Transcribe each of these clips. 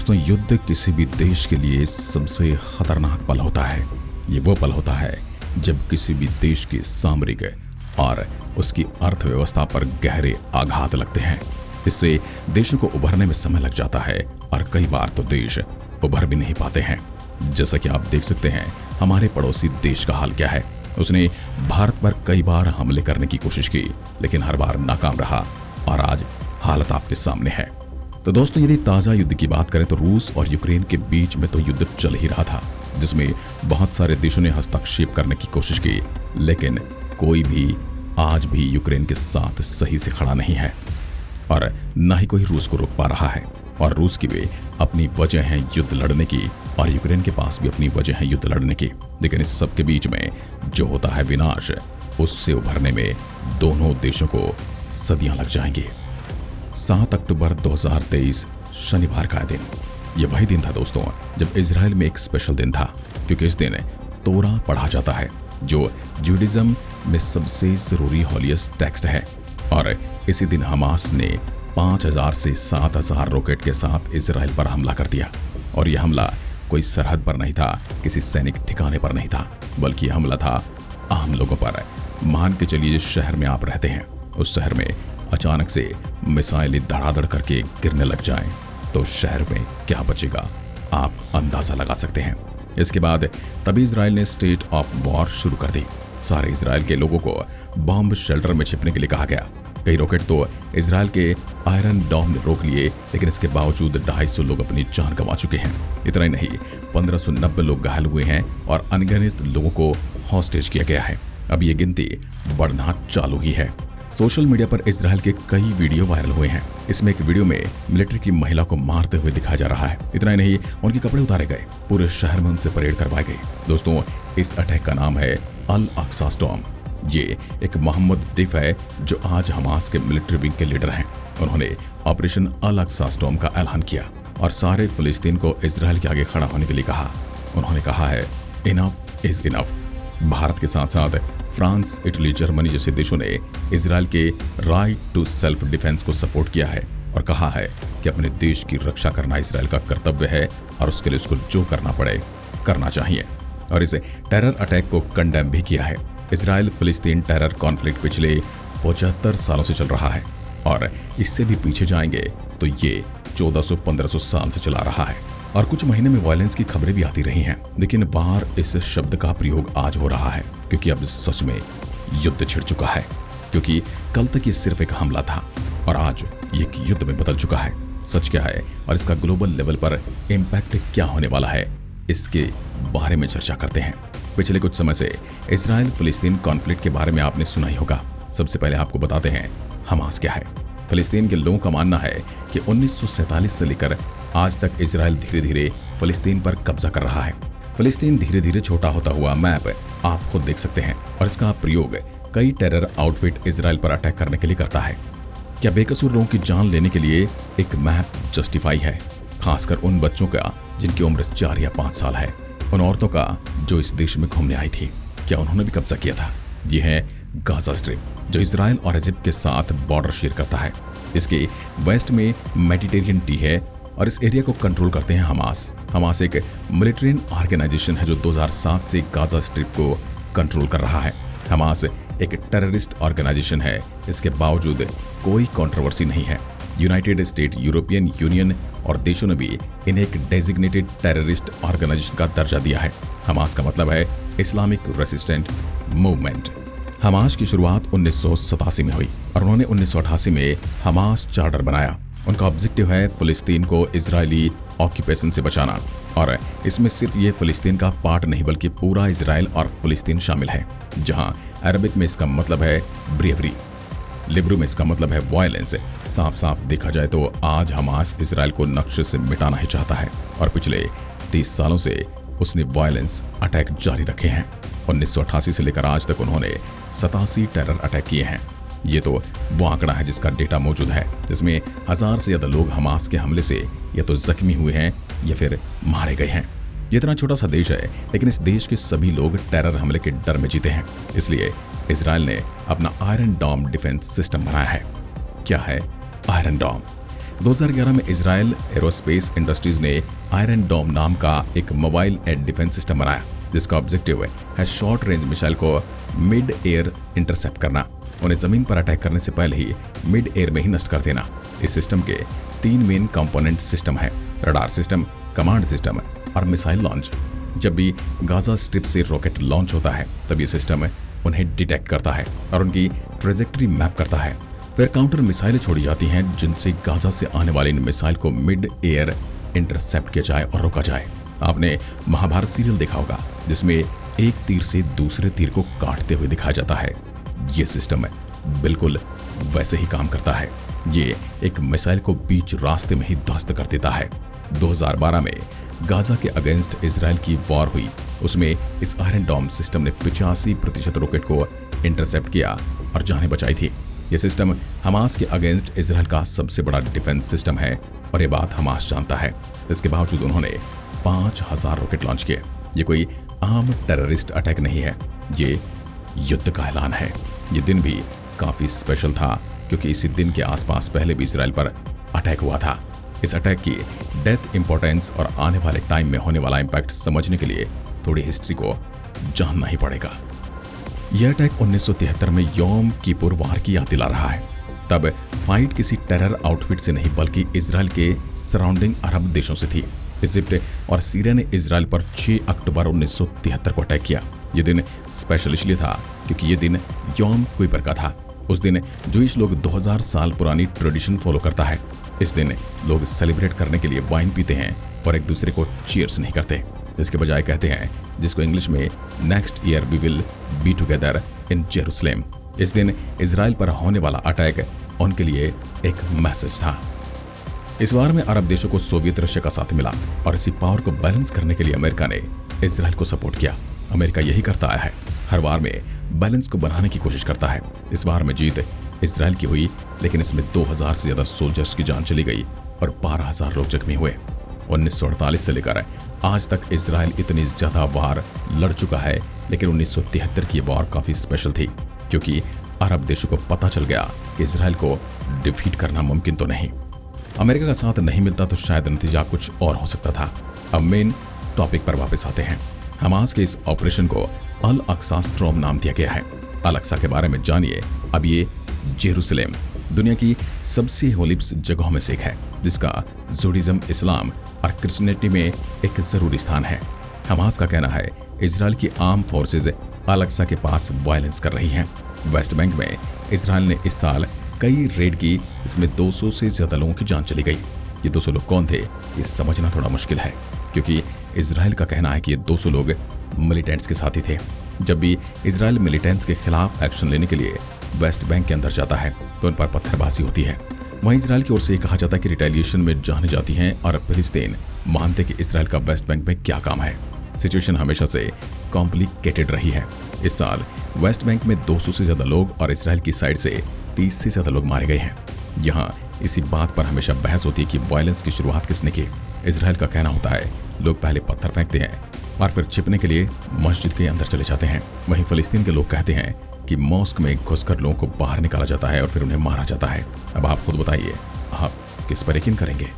दोस्तों, युद्ध किसी भी देश के लिए सबसे खतरनाक पल होता है। ये वो पल होता है जब किसी भी देश की सामरिक और उसकी अर्थव्यवस्था पर गहरे आघात लगते हैं। इससे देशों को उभरने में समय लग जाता है और कई बार तो देश उभर भी नहीं पाते हैं। जैसा कि आप देख सकते हैं, हमारे पड़ोसी देश का हाल क्या है। उसने भारत पर कई बार हमले करने की कोशिश की, लेकिन हर बार नाकाम रहा और आज हालत आपके सामने है। तो दोस्तों, यदि ताज़ा युद्ध की बात करें तो रूस और यूक्रेन के बीच में तो युद्ध चल ही रहा था, जिसमें बहुत सारे देशों ने हस्तक्षेप करने की कोशिश की, लेकिन कोई भी आज भी यूक्रेन के साथ सही से खड़ा नहीं है और न ही कोई रूस को रोक पा रहा है। और रूस की भी अपनी वजह है युद्ध लड़ने की और यूक्रेन के पास भी अपनी वजह है युद्ध लड़ने की। लेकिन इस सब के बीच में जो होता है विनाश, उससे उभरने में दोनों देशों को सदियां लग जाएंगी। 7 अक्टूबर 2023 शनिवार का दिन, ये वही दिन था दोस्तों जब इजराइल में एक स्पेशल दिन था, क्योंकि इस दिन तोरा पढ़ा जाता है, जो जूडिज्म में सबसे जरूरी हॉलीएस्ट टेक्स्ट है। और इसी दिन हमास ने 5000 से 7000 रॉकेट के साथ इजराइल पर हमला कर दिया। और यह हमला कोई सरहद पर नहीं था, किसी सैनिक ठिकाने पर नहीं था, बल्कि यह हमला था आम लोगों पर। मान के चलिए, जिस शहर में आप रहते हैं उस शहर में अचानक से मिसाइलें धड़ाधड़ करके गिरने लग जाएं, तो शहर में क्या बचेगा आप अंदाजा लगा सकते हैं। इसके बाद तभी इजराइल ने स्टेट ऑफ वॉर शुरू कर दी। सारे इजराइल के लोगों को बॉम्ब शेल्टर में छिपने के लिए कहा गया। कई रॉकेट तो इजराइल के आयरन डोम ने रोक लिए, लेकिन इसके बावजूद 250 लोग अपनी जान गंवा चुके हैं। इतना ही नहीं, 1590 लोग घायल हुए हैं और अनगिनत लोगों को हॉस्टेज किया गया है। अब ये गिनती बढ़ना चालू ही है। सोशल मीडिया पर इजराइल के कई वीडियो वायरल हुए हैं। इसमें एक वीडियो में मिलिट्री की महिला को मारते हुए दिखाया जा रहा है। इतना ही नहीं, उनके कपड़े उतारे गए, पूरे शहर में उनसे परेड करवाई गई। दोस्तों, इस अटैक का नाम है अल अक्सा स्टॉर्म। ये एक मोहम्मद दिफ है जो आज हमास के मिलिट्री विंग के लीडर हैं। उन्होंने ऑपरेशन अल अक्सा स्टॉर्म का ऐलान किया और सारे फिलिस्तीन को इजराइल के आगे खड़ा होने के लिए कहा। उन्होंने कहा है, इनफ इज इनफ। भारत के साथ साथ फ्रांस, इटली, जर्मनी जैसे देशों ने इजराइल के राइट टू सेल्फ डिफेंस को सपोर्ट किया है और कहा है कि अपने देश की रक्षा करना इजराइल का कर्तव्य है और उसके लिए उसको जो करना पड़े करना चाहिए। और इस टेरर अटैक को कंडेम भी किया है। इजराइल फिलिस्तीन टेरर कॉन्फ्लिक्ट पिछले 75 सालों से चल रहा है और इससे भी पीछे जाएंगे तो ये 1400-1500 साल से चला रहा है। और कुछ महीने में वायलेंस की खबरें भी आती रही हैं, लेकिन बाहर इस शब्द का प्रयोग आज हो रहा है क्योंकि अब सच में युद्ध छिड़ चुका है। क्योंकि कल तक ये सिर्फ एक हमला था और आज ये एक युद्ध में बदल चुका है। सच क्या है और इसका ग्लोबल लेवल पर इम्पैक्ट क्या होने वाला है, इसके बारे में चर्चा करते हैं। पिछले कुछ समय से इजराइल फिलिस्तीन कॉन्फ्लिक्ट के बारे में आपने सुना ही होगा। सबसे पहले आपको बताते हैं हमास क्या है। फिलिस्तीन के लोगों का मानना है कि 1947 से लेकर आज तक इजराइल धीरे धीरे फिलिस्तीन पर कब्जा कर रहा है। फिलिस्तीन धीरे धीरे छोटा होता हुआ मैप आप खुद देख सकते हैं और इसका प्रयोग कई टेरर आउटफिट इजराइल पर अटैक करने के लिए करता है। क्या बेकसूर लोगों की जान लेने के लिए एक मैप जस्टिफाई है, खासकर उन बच्चों का जिनकी उम्र 4 या 5 साल है, उन औरतों का जो इस देश में घूमने आई थी, क्या उन्होंने भी कब्जा किया था? यह है गाजा स्ट्रिप, जो इजराइल और इजिप्ट के साथ बॉर्डर शेयर करता है। इसके वेस्ट में मेडिटेरियन टी है और इस एरिया को कंट्रोल करते हैं हमास। हमास एक मिलिट्रियन ऑर्गेनाइजेशन है जो 2007 से गाजा स्ट्रिप को कंट्रोल कर रहा है। हमास एक टेररिस्ट ऑर्गेनाइजेशन है, इसके बावजूद कोई कंट्रोवर्सी नहीं है। यूनाइटेड स्टेट, यूरोपियन यूनियन और देशों ने भी इन्हें एक डेजिग्नेटेड टेररिस्ट ऑर्गेनाइजेशन का दर्जा दिया है। हमास का मतलब है इस्लामिक रेसिस्टेंट मूवमेंट। हमास की शुरुआत 1987 में हुई और उन्होंने 1988 में हमास चार्टर बनाया। उनका ऑब्जेक्टिव है फिलिस्तीन को इजरायली ऑक्यूपेशन से बचाना और इसमें सिर्फ ये फिलिस्तीन का पार्ट नहीं बल्कि पूरा इजराइल और फिलिस्तीन शामिल है। जहां अरबिक में इसका मतलब है ब्रेवरी, लिब्रू में इसका मतलब है वायलेंस। साफ साफ देखा जाए तो आज हमास इजराइल को नक्शे से मिटाना ही चाहता है और पिछले 30 सालों से उसने वायलेंस अटैक जारी रखे हैं। 1988 से लेकर आज तक उन्होंने 87 टेरर अटैक किए हैं। ये तो वो आंकड़ा है जिसका डेटा मौजूद है, जिसमें 1000 से ज्यादा लोग हमास के हमले से या तो जख्मी हुए हैं या फिर मारे गए हैं। ये इतना छोटा सा देश है, लेकिन इस देश के सभी लोग टेरर हमले के डर में जीते हैं। इसलिए इजराइल ने अपना आयरन डोम डिफेंस सिस्टम बनाया है। क्या है आयरन डोम? 2011 में इजराइल एरोस्पेस इंडस्ट्रीज ने आयरन डोम नाम का एक मोबाइल एयर डिफेंस सिस्टम बनाया, जिसका ऑब्जेक्टिव है शॉर्ट रेंज मिसाइल को मिड एयर इंटरसेप्ट करना, उन्हें जमीन पर अटैक करने से पहले ही मिड एयर में ही नष्ट कर देना। इस सिस्टम के 3 मेन कंपोनेंट सिस्टम है: रडार सिस्टम, कमांड सिस्टम और मिसाइल लॉन्च। जब भी गाजा स्ट्रिप से रॉकेट लॉन्च होता है तब ये सिस्टम उन्हें डिटेक्ट करता है और उनकी ट्रेजेक्टरी मैप करता है। फिर काउंटर मिसाइलें छोड़ी जाती हैं जिनसे गाजा से आने वाली इन मिसाइल को मिड एयर इंटरसेप्ट किया जाए और रोका जाए। आपने महाभारत सीरियल देखा होगा जिसमें एक तीर से दूसरे तीर को काटते हुए दिखाया जाता है। ये सिस्टम बिल्कुल वैसे ही काम करता है। ये एक मिसाइल को बीच रास्ते में ही ध्वस्त कर देता है। 2012 में गाजा के अगेंस्ट इजराइल की वॉर हुई, उसमें इस आयरन डोम सिस्टम ने 85% रॉकेट को इंटरसेप्ट किया और जानें बचाई थी। ये सिस्टम हमास के अगेंस्ट इजराइल का सबसे बड़ा डिफेंस सिस्टम है और ये बात हमास जानता है। इसके बावजूद उन्होंने 5000 रॉकेट लॉन्च किए। ये कोई आम टेररिस्ट अटैक नहीं है, ये युद्ध का ऐलान है। ये दिन भी काफी स्पेशल था क्योंकि इसी दिन के आसपास पहले भी इजराइल पर अटैक हुआ था। इस अटैक की डेथ इंपॉर्टेंस और आने वाले टाइम में होने वाला इंपैक्ट समझने के लिए थोड़ी हिस्ट्री को जानना ही पड़ेगा। यह अटैक 1973 में योम किपुर वार की याद दिला रहा है। तब फाइट किसी टेरर आउटफिट से नहीं बल्कि इजराइल के सराउंडिंग अरब देशों से थी। इजिप्ट और सीरिया ने इजराइल पर 6 अक्टूबर 1973 को अटैक किया। ये दिन स्पेशल इसलिए था क्योंकि ये दिन योम किपुर का था। उस दिन जूइश लोग 2000 साल पुरानी ट्रेडिशन फॉलो करता है। इस दिन लोग सेलिब्रेट करने के लिए वाइन पीते हैं और एक दूसरे को चीयर्स नहीं करते। इसके बजाय कहते हैं, जिसको इंग्लिश में next year we will be together in Jerusalem. इस दिन इजराइल पर होने वाला अटैक उनके लिए एक मैसेज था। इस वार में अरब देशों को सोवियत रशिया का साथ मिला और इसी पावर को बैलेंस करने के लिए अमेरिका ने इजराइल को सपोर्ट किया। अमेरिका यही करता आया है, हर वार में बैलेंस को बनाने की कोशिश करता है। इस वार में जीत इजराइल की हुई, लेकिन इसमें 2000 से ज्यादा सोल्जर्स की जान चली गई और 12000 लोग जख्मी हुए। 1948 से लेकर आज तक इजराइल इतनी ज्यादा वार लड़ चुका है, लेकिन 1973 की वार काफी स्पेशल थी क्योंकि अरब देशों को पता चल गया कि इजराइल को डिफीट करना मुमकिन तो नहीं। अमेरिका का साथ नहीं मिलता तो शायद नतीजा कुछ और हो सकता था। अब मेन टॉपिक पर वापस आते हैं। हमास के इस ऑपरेशन को अल अक्सा स्ट्रॉम नाम दिया गया है। अल अक्सा के बारे में जानिए। अब ये जेरूसलेम दुनिया की सबसे होलीप्स जगहों में से एक है, जिसका जूडिज्म, इस्लाम और क्रिश्चियनिटी में एक जरूरी स्थान है। हमास का कहना है इजराइल की आर्म फोर्सेज अल अक्सा के पास वायलेंस कर रही हैं। वेस्ट बैंक में इजराइल ने इस साल कई रेड की, इसमें 200 से ज्यादा लोगों की जान चली गई। ये 200 लोग कौन थे ये समझना थोड़ा मुश्किल है क्योंकि इजराइल का कहना है कि ये 200 लोग मिलिटेंट्स के साथ ही थे। जब भी इजराइल मिलिटेंट्स के खिलाफ एक्शन लेने के लिए वेस्ट बैंक के अंदर जाता है तो उन पर पत्थरबाजी होती है। वहीं इजराइल की ओर से कहा जाता है कि रिटेलिएशन में जाने जाती हैं और फिलिस्तीन मानते कि इजराइल का वेस्ट बैंक में क्या काम है। सिचुएशन हमेशा से कॉम्प्लिकेटेड रही है। इस साल वेस्ट बैंक में 200 से ज्यादा लोग और इजराइल की साइड से 30 से ज्यादा लोग मारे गए हैं। यहाँ इसी बात पर हमेशा बहस होती है कि वायलेंस की शुरुआत किसने की। इजराइल का कहना होता है लोग पहले पत्थर फेंकते हैं और फिर छिपने के लिए मस्जिद के अंदर चले जाते हैं। वहीं फिलिस्तीन के लोग कहते हैं कि मॉस्क में घुसकर लोगों को बाहर निकाला जाता है और फिर उन्हें मारा जाता है। अब आप खुद बताइए, आप किस पर यकीन करेंगे।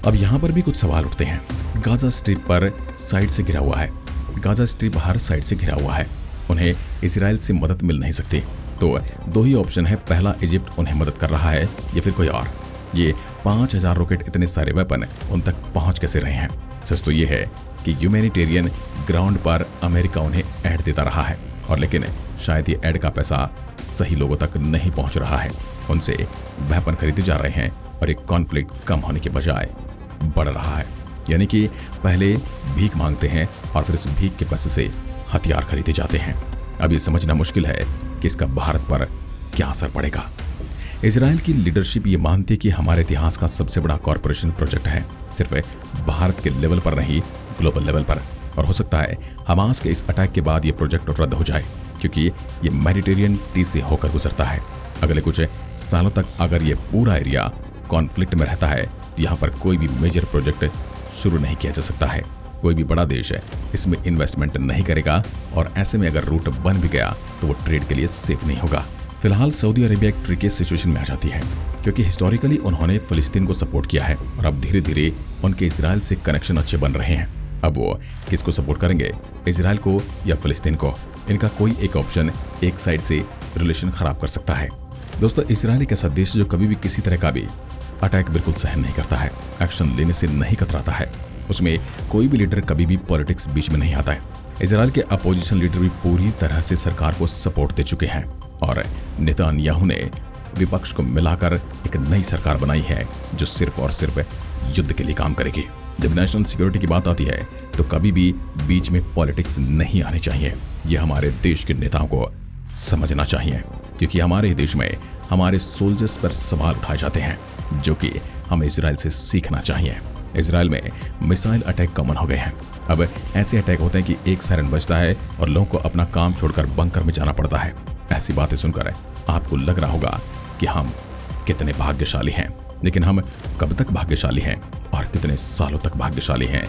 अब यहाँ पर भी कुछ सवाल उठते हैं। गाजा स्ट्रिप पर साइड से घिरा हुआ है। गाजा स्ट्रिप हर साइड से घिरा हुआ है। उन्हें इजराइल से मदद मिल नहीं सकती। तो 2 ही ऑप्शन है, पहला इजिप्ट उन्हें मदद कर रहा है या फिर कोई और। ये 5000 रॉकेट, इतने सारे वेपन उन तक पहुंच कैसे रहे हैं। सच तो ये है कि ह्यूमैनिटेरियन ग्राउंड पर अमेरिका उन्हें ऐड देता रहा है और लेकिन शायद ये ऐड का पैसा सही लोगों तक नहीं पहुंच रहा है। उनसे वेपन खरीदे जा रहे हैं और एक कॉन्फ्लिक्ट कम होने के बजाय बढ़ रहा है। यानी कि पहले भीख मांगते हैं और फिर उस भीख के पैसे से हथियार खरीदे जाते हैं। अब ये समझना मुश्किल है कि इसका भारत पर क्या असर पड़ेगा। इजराइल की लीडरशिप ये मानती है कि हमारे इतिहास का सबसे बड़ा कॉरपोरेशन प्रोजेक्ट है, सिर्फ भारत के लेवल पर नहीं ग्लोबल लेवल पर। और हो सकता है हमास के इस अटैक के बाद ये प्रोजेक्ट रद्द हो जाए क्योंकि ये मेडिटेरियन टी से होकर गुजरता है। अगले कुछ सालों तक अगर ये पूरा एरिया कॉन्फ्लिक्ट में रहता है तो यहाँ पर कोई भी मेजर प्रोजेक्ट शुरू नहीं किया जा सकता है। कोई भी बड़ा देश इसमें इन्वेस्टमेंट नहीं करेगा और ऐसे में अगर रूट बन भी गया तो वो ट्रेड के लिए सेफ नहीं होगा। फिलहाल सऊदी अरेबिया एक ट्रिकी सिचुएशन में आ जाती है, क्योंकि हिस्टोरिकली उन्होंने फिलिस्तीन को सपोर्ट किया है और अब धीरे धीरे उनके इजराइल से कनेक्शन अच्छे बन रहे हैं। अब वो किसको सपोर्ट करेंगे, इजराइल को या फिलिस्तीन को? इनका कोई एक ऑप्शन एक साइड से रिलेशन खराब कर सकता है। दोस्तों, इजराइल एक ऐसा देश जो कभी भी किसी तरह का भी अटैक बिल्कुल सहन नहीं करता है, एक्शन लेने से नहीं कतराता है। उसमें कोई भी लीडर कभी भी पॉलिटिक्स बीच में नहीं आता है। इजराइल के अपोजिशन लीडर भी पूरी तरह से सरकार को सपोर्ट दे चुके हैं और नेतान्याहू ने विपक्ष को मिलाकर एक नई सरकार बनाई है जो सिर्फ और सिर्फ युद्ध के लिए काम करेगी। जब नेशनल सिक्योरिटी की बात आती है तो कभी भी बीच में पॉलिटिक्स नहीं आनी चाहिए। यह हमारे देश के नेताओं को समझना चाहिए, क्योंकि हमारे देश में हमारे सोल्जर्स पर सवाल उठाए जाते हैं, जो कि हमें इजराइल से सीखना चाहिए। इजराइल में मिसाइल अटैक कॉमन हो गए हैं। अब ऐसे अटैक होते हैं कि एक सायरन बजता है और लोगों को अपना काम छोड़कर बंकर में जाना पड़ता है। ऐसी बातें सुनकर आपको लग रहा होगा कि हम कितने भाग्यशाली हैं, लेकिन हम कब तक भाग्यशाली हैं और कितने सालों तक भाग्यशाली हैं,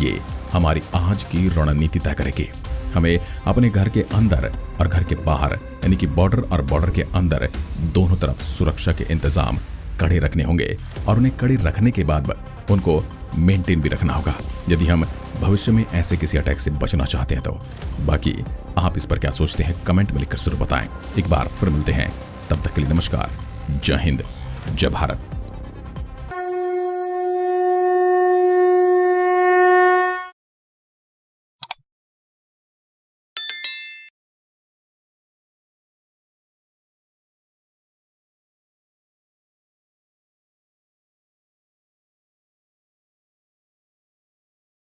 ये हमारी आज की रणनीति तय करेगी। हमें अपने घर के अंदर और घर के बाहर, यानी कि बॉर्डर और बॉर्डर के अंदर दोनों तरफ सुरक्षा के इंतजाम कड़े रखने होंगे और उन्हें कड़े रखने के बाद उनको मेंटेन भी रखना होगा, यदि हम भविष्य में ऐसे किसी अटैक से बचना चाहते हैं तो। बाकी आप इस पर क्या सोचते हैं, कमेंट में लिखकर जरूर बताएं। एक बार फिर मिलते हैं, तब तक के लिए नमस्कार, जय हिंद, जय भारत।